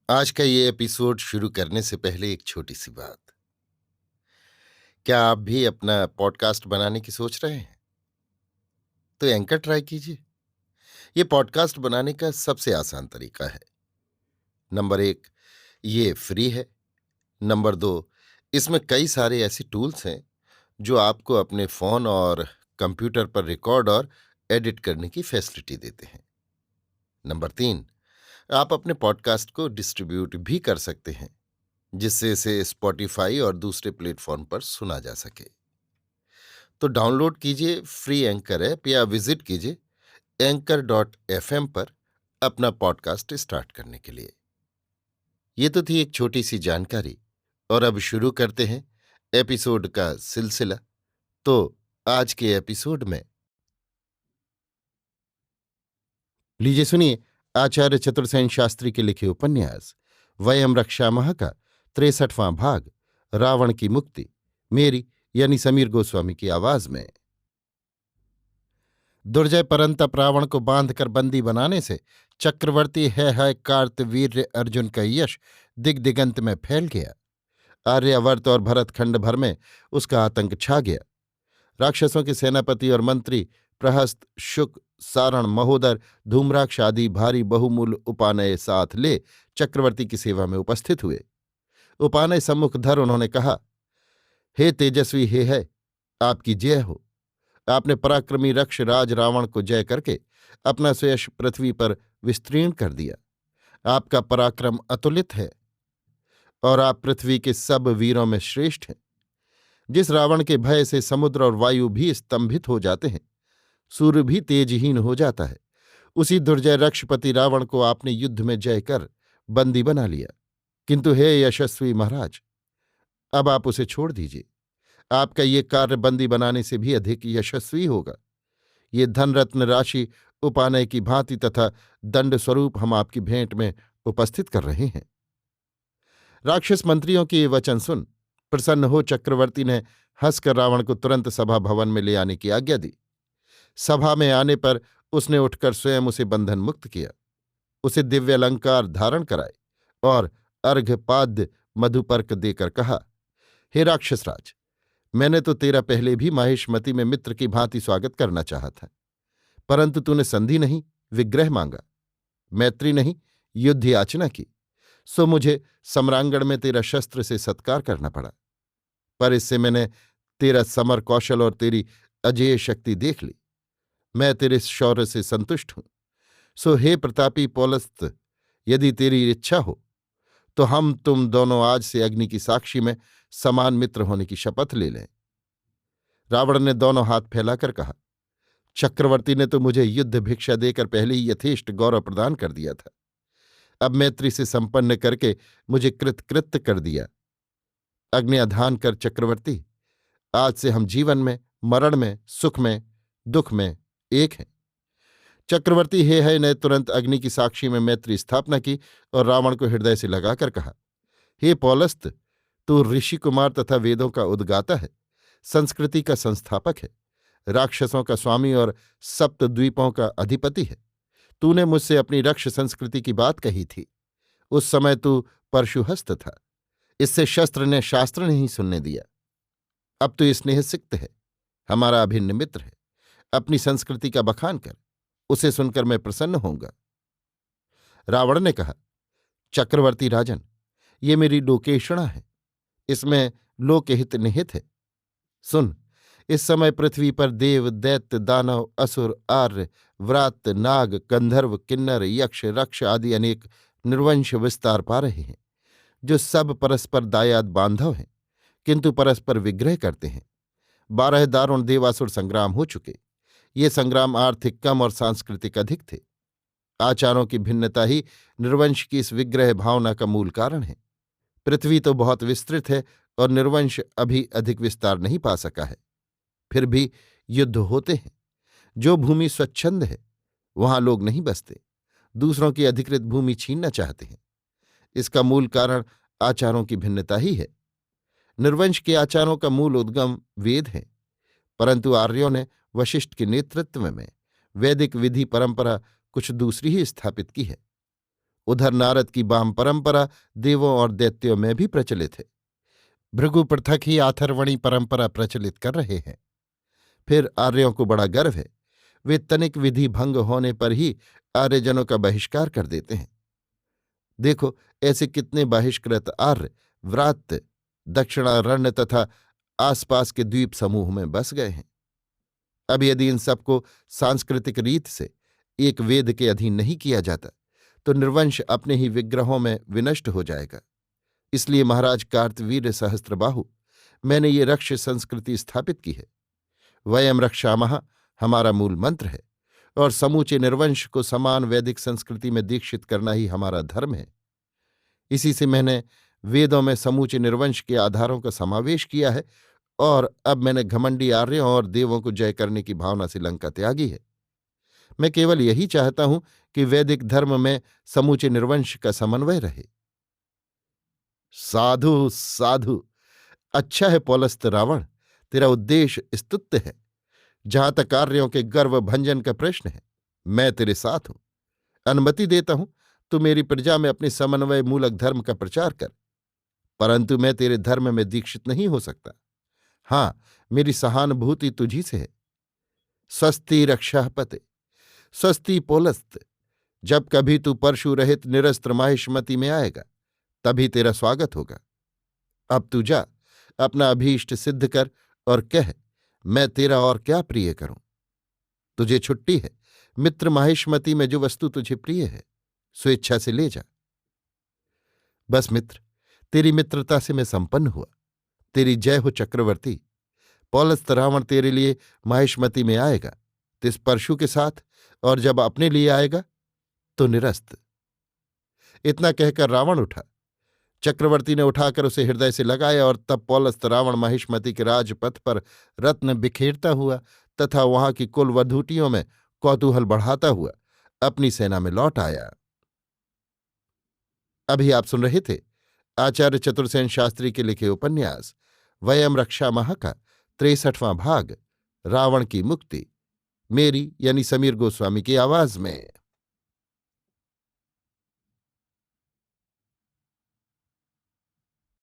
आज का ये एपिसोड शुरू करने से पहले एक छोटी सी बात। क्या आप भी अपना पॉडकास्ट बनाने की सोच रहे हैं? तो एंकर ट्राई कीजिए। ये पॉडकास्ट बनाने का सबसे आसान तरीका है। नंबर 1, ये फ्री है। नंबर 2, इसमें कई सारे ऐसे टूल्स हैं जो आपको अपने फोन और कंप्यूटर पर रिकॉर्ड और एडिट करने की फैसिलिटी देते हैं। नंबर 3, आप अपने पॉडकास्ट को डिस्ट्रीब्यूट भी कर सकते हैं, जिससे इसे स्पॉटिफाई और दूसरे प्लेटफॉर्म पर सुना जा सके। तो डाउनलोड कीजिए फ्री एंकर ऐप या विजिट कीजिए anchor.fm पर अपना पॉडकास्ट स्टार्ट करने के लिए। ये तो थी एक छोटी सी जानकारी, और अब शुरू करते हैं एपिसोड का सिलसिला। तो आज के एपिसोड में लीजिए सुनिए आचार्य चतुर्सेन शास्त्री के लिखे उपन्यास वयम रक्षामः का 63वां भाग, रावण की मुक्ति, मेरी यानी समीर गोस्वामी की आवाज में। दुर्जय परंतप रावण को बांधकर बंदी बनाने से चक्रवर्ती है कार्तवीर्य अर्जुन का यश दिग्दिगंत में फैल गया। आर्यावर्त और भरतखंड भर में उसका आतंक छा गया। राक्षसों के सेनापति और मंत्री प्रहस्त, शुक, सारण, महोदर, धूम्राक्ष आदि भारी बहुमूल्य उपानय साथ ले चक्रवर्ती की सेवा में उपस्थित हुए। उपानय सम्मुख धर उन्होंने कहा, हे तेजस्वी है, आपकी जय हो। आपने पराक्रमी रक्ष राज रावण को जय करके अपना सुयश पृथ्वी पर विस्तीर्ण कर दिया। आपका पराक्रम अतुलित है और आप पृथ्वी के सब वीरों में श्रेष्ठ हैं। जिस रावण के भय से समुद्र और वायु भी स्तंभित हो जाते हैं, सूर्य भी तेजहीन हो जाता है, उसी दुर्जय रक्षपति रावण को आपने युद्ध में जय कर बंदी बना लिया। किंतु हे यशस्वी महाराज, अब आप उसे छोड़ दीजिए। आपका ये कार्य बंदी बनाने से भी अधिक यशस्वी होगा। ये धन रत्न राशि उपानय की भांति तथा दंड स्वरूप हम आपकी भेंट में उपस्थित कर रहे हैं। राक्षस मंत्रियों के ये वचन सुन प्रसन्न हो चक्रवर्ती ने हंसकर रावण को तुरंत सभा भवन में ले आने की आज्ञा दी। सभा में आने पर उसने उठकर स्वयं उसे बंधन मुक्त किया, उसे दिव्य अलंकार धारण कराए और अर्घ्यपाद्य मधुपर्क देकर कहा, हे राक्षसराज, मैंने तो तेरा पहले भी माहिष्मति में मित्र की भांति स्वागत करना चाहा था, परंतु तूने संधि नहीं, विग्रह मांगा, मैत्री नहीं, युद्ध याचना की, सो मुझे सम्रांगण में तेरा शस्त्र से सत्कार करना पड़ा। पर इससे मैंने तेरा समर कौशल और तेरी अजेय शक्ति देख ली। मैं तेरे शौर्य से संतुष्ट हूं। सो हे प्रतापी पौलस्त्य, यदि तेरी इच्छा हो तो हम तुम दोनों आज से अग्नि की साक्षी में समान मित्र होने की शपथ ले लें। रावण ने दोनों हाथ फैलाकर कहा, चक्रवर्ती ने तो मुझे युद्ध भिक्षा देकर पहले ही यथेष्ट गौरव प्रदान कर दिया था। अब मैत्री से संपन्न करके मुझे कृतकृत्य कर दिया। अग्न्याधान कर चक्रवर्ती, आज से हम जीवन में, मरण में, सुख में, दुख में एक हैं। चक्रवर्ती हे ने तुरंत अग्नि की साक्षी में मैत्री स्थापना की और रावण को हृदय से लगाकर कहा, हे पौलस्त, तू ऋषि कुमार तथा वेदों का उद्गाता है, संस्कृति का संस्थापक है, राक्षसों का स्वामी और सप्तद्वीपों का अधिपति है। तूने मुझसे अपनी रक्ष संस्कृति की बात कही थी। उस समय तू परशुहस्त था, इससे शस्त्र ने शास्त्र नहीं सुनने दिया। अब तू स्नेह सिक्त है, हमारा अभिन्न मित्र है। अपनी संस्कृति का बखान कर, उसे सुनकर मैं प्रसन्न होऊंगा। रावण ने कहा, चक्रवर्ती राजन, ये मेरी लोकेषणा है, इसमें लोकहित निहित है। सुन, इस समय पृथ्वी पर देव, दैत्य, दानव, असुर, आर्य, व्रात, नाग, गंधर्व, किन्नर, यक्ष, रक्ष आदि अनेक निर्वंश विस्तार पा रहे हैं, जो सब परस्पर दायाद बांधव हैं, किंतु परस्पर विग्रह करते हैं। 12 दारुण देवासुर संग्राम हो चुके। ये संग्राम आर्थिक कम और सांस्कृतिक अधिक थे। आचारों की भिन्नता ही निर्वंश की इस विग्रह भावना का मूल कारण है। पृथ्वी तो बहुत विस्तृत है और निर्वंश अभी अधिक विस्तार नहीं पा सका है, फिर भी युद्ध होते हैं। जो भूमि स्वच्छंद है वहां लोग नहीं बसते, दूसरों की अधिकृत भूमि छीनना चाहते हैं। इसका मूल कारण आचारों की भिन्नता ही है। निर्वंश के आचारों का मूल उद्गम वेद है, परंतु आर्यों ने वशिष्ठ के नेतृत्व में वैदिक विधि परंपरा कुछ दूसरी ही स्थापित की है। उधर नारद की वाम परंपरा देवों और दैत्यों में भी प्रचलित है। भृगु पृथक ही आथर्वणी परंपरा प्रचलित कर रहे हैं। फिर आर्यों को बड़ा गर्व है, वे तनिक विधि भंग होने पर ही आर्यजनों का बहिष्कार कर देते हैं। देखो, ऐसे कितने बहिष्कृत आर्य व्रात्य, दक्षिणारण्य तथा आसपास के द्वीप समूह में बस गए हैं। अब यदि इन सबको सांस्कृतिक रीत से एक वेद के अधीन नहीं किया जाता तो निर्वंश अपने ही विग्रहों में विनष्ट हो जाएगा। इसलिए महाराज कार्तवीर्य सहस्त्रबाहु, मैंने ये रक्ष संस्कृति स्थापित की है। वयम रक्षामः हमारा मूल मंत्र है और समूचे निर्वंश को समान वैदिक संस्कृति में दीक्षित करना ही हमारा धर्म है। इसी से मैंने वेदों में समूचे निर्वंश के आधारों का समावेश किया है और अब मैंने घमंडी आर्यों और देवों को जय करने की भावना से लंका त्यागी है। मैं केवल यही चाहता हूं कि वैदिक धर्म में समूचे निर्वंश का समन्वय रहे। साधु साधु, अच्छा है पौलस्त रावण, तेरा उद्देश्य स्तुत्य है। जहां तक आर्यों के गर्व भंजन का प्रश्न है, मैं तेरे साथ हूं। अनुमति देता हूं तू मेरी प्रजा में अपने समन्वय मूलक धर्म का प्रचार कर, परंतु मैं तेरे धर्म में दीक्षित नहीं हो सकता। हां, मेरी सहानुभूति तुझी से है। स्वस्ति रक्षापते, स्वस्ति पौलस्त। जब कभी तू परशु रहित निरस्त्र माहिष्मति में आएगा तभी तेरा स्वागत होगा। अब तू जा, अपना अभीष्ट सिद्ध कर और कह, मैं तेरा और क्या प्रिय करूं। तुझे छुट्टी है, मित्र माहिष्मति में जो वस्तु तुझे प्रिय है स्वेच्छा से ले जा। बस मित्र, तेरी मित्रता से मैं संपन्न हुआ। तेरी जय हो चक्रवर्ती। पौलस्त रावण तेरे लिए माहिष्मति में आएगा तो इस परशु के साथ, और जब अपने लिए आएगा तो निरस्त। इतना कहकर रावण उठा। चक्रवर्ती ने उठाकर उसे हृदय से लगाया और तब पौलस्त रावण माहिष्मति के राजपथ पर रत्न बिखेरता हुआ तथा वहां की कुल वधूटियों में कौतूहल बढ़ाता हुआ अपनी सेना में लौट आया। अभी आप सुन रहे थे आचार्य चतुर्सेन शास्त्री के लिखे उपन्यास वयम रक्षामः का 63वां भाग, रावण की मुक्ति, मेरी यानी समीर गोस्वामी की आवाज में।